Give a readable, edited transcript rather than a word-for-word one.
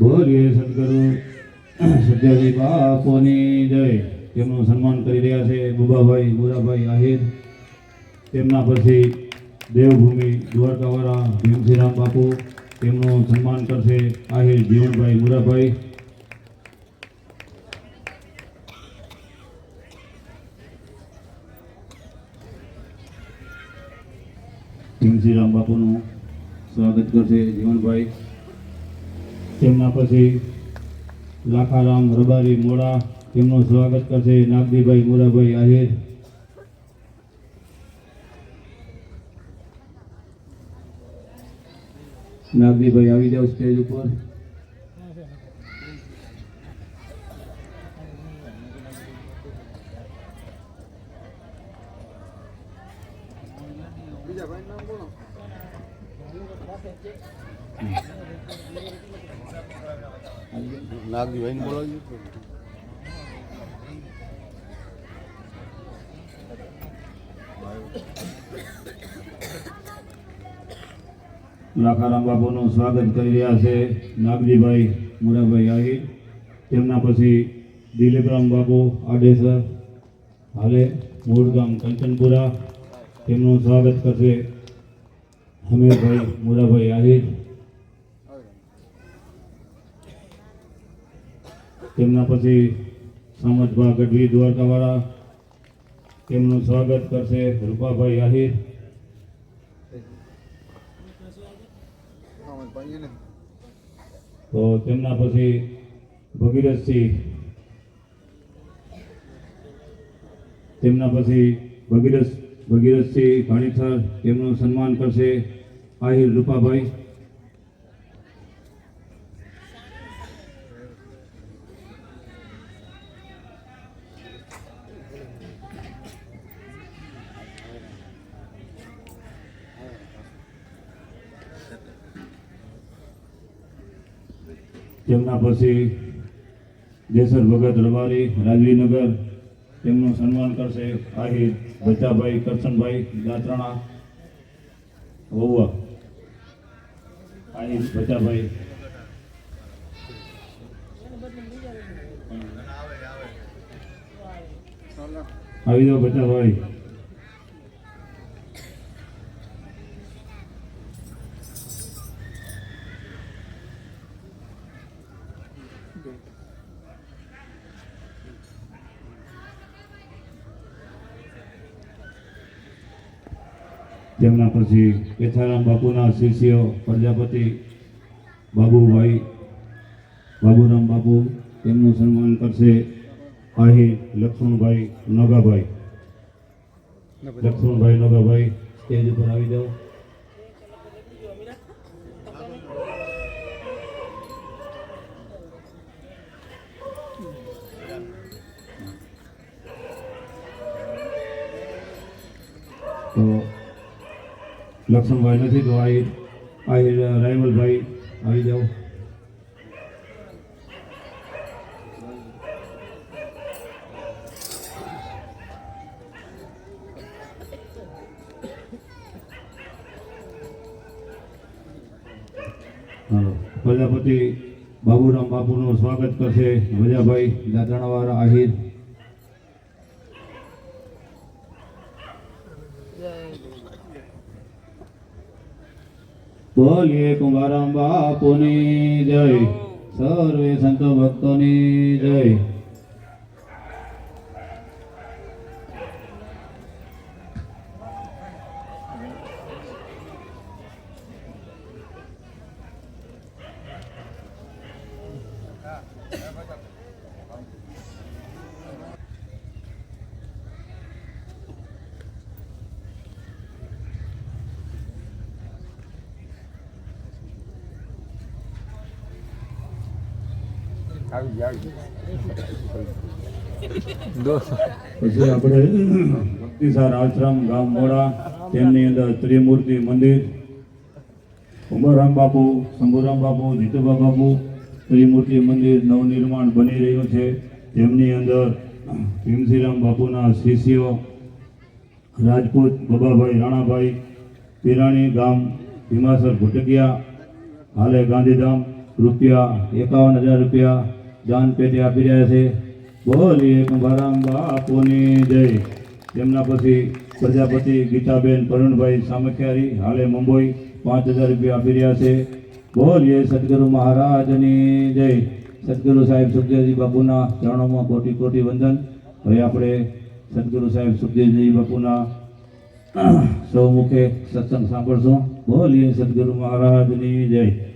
બોલીએ સદગુરુ સત્યજી બાપુની જય. તેમનું સન્માન કરી રહ્યા છે બુબાભાઈ મુરાભાઈ આહિર. તેમના પછી દેવભૂમિ દ્વારકાવાળા ભીમસિંહરામ બાપુ, તેમનું સન્માન કરશે આહિર જીવણભાઈ મુરાભાઈ. ભીમસિંહરામ બાપુનું સ્વાગત કરશે જીવણભાઈ. તેમના પછી લાખારામ રબારી મોડા, તેમનું સ્વાગત કરશે નાગદીભાઈ મુરાભાઈ આહિર. નાગદીભાઈ આવી જાવ સ્ટેજ ઉપર. નાગજીભાઈ ને બોલાવજો. લાખારામ બાપુનું સ્વાગત કરી રહ્યા છે નાગજીભાઈ મુરાભાઈ આહિર. તેમના પછી દિલીપરામ બાપુ આડેસર, હાલે મૂળ ગામ કંચનપુરા, તેમનું સ્વાગત કરશે હમીરભાઈ મુરાભાઈ આહિર. તેમના પછી સામતભા ગઢવી દ્વારકાવાળા, તેમનું સ્વાગત કરશે રૂપાભાઈ આહિર. તો તેમના પછી ભગીરથસિંહ, ભગીરથસિંહ ઘાણીથર, તેમનું સન્માન કરશે આહિર રૂપાભાઈ. તેમના પછી જેસર ભગત રબારી રાજવીનગર, તેમનું સન્માન કરશે આહિર બચાભાઈ કરશનભાઈ દાત્રાણા વહુવા. આહિર બચાભાઈ. આવી જાઓ બચાભાઈ. તેમના પછી કેથારામ બાપુના શિષ્ય પ્રજાપતિ બાબુરામ બાપુ, તેમનું સન્માન કરશે આહિર લક્ષ્મણભાઈ નોગાભાઈ. લક્ષ્મણભાઈ નોગાભાઈ સ્ટેજ ઉપર આવી જાઓ. તો લક્ષ્મણભાઈ નથી તો આહિર રાયમલભાઈ આવી જાઓ. પ્રજાપતિ બાબુરામ બાપુનું સ્વાગત કરશે વજાભાઈ દાદરાણાવાળા આહિર. બોલીએ કુંભારામ બાપુની જય. સર્વે સંતો ભક્તોની જય. પછી આપણે ભક્તિસાર આશ્રમ ગામ મોડા, તેમની અંદર ત્રિમૂર્તિ મંદિર, ઉમરામ બાપુ, શંભુરામ બાપુ, જીતુબા બાપુ ત્રિમૂર્તિ મંદિર નવનિર્માણ બની રહ્યું છે. તેમની અંદર ભીમસિંહરામ બાપુના શિષ્યો રાજપૂત બબાભાઈ રાણાભાઈ, પિરાણી ગામ ભીમાસર ભુટકિયા, હાલે ગાંધીધામ, રૂપિયા 51,000 રૂપિયા દાન પેટે આપી રહ્યા છે. બોલીએ કુંભારામ બાપુની જય. તેમના પછી પ્રજાપતિ ગીતાબેન પરુણભાઈ સામખિયારી હાલે મુંબઈ 5,000 રૂપિયા આપી રહ્યા છે. બોલીએ સદગુરુ મહારાજની જય. સદગુરુ સાહેબ સુખદેવજી બાપુના ચરણોમાં કોટી કોટી વંદન. હવે આપણે સદગુરુ સાહેબ સુખદેવજી બાપુના સૌ મુખે સત્સંગ સાંભળશું. બોલીએ સદગુરુ મહારાજની જય.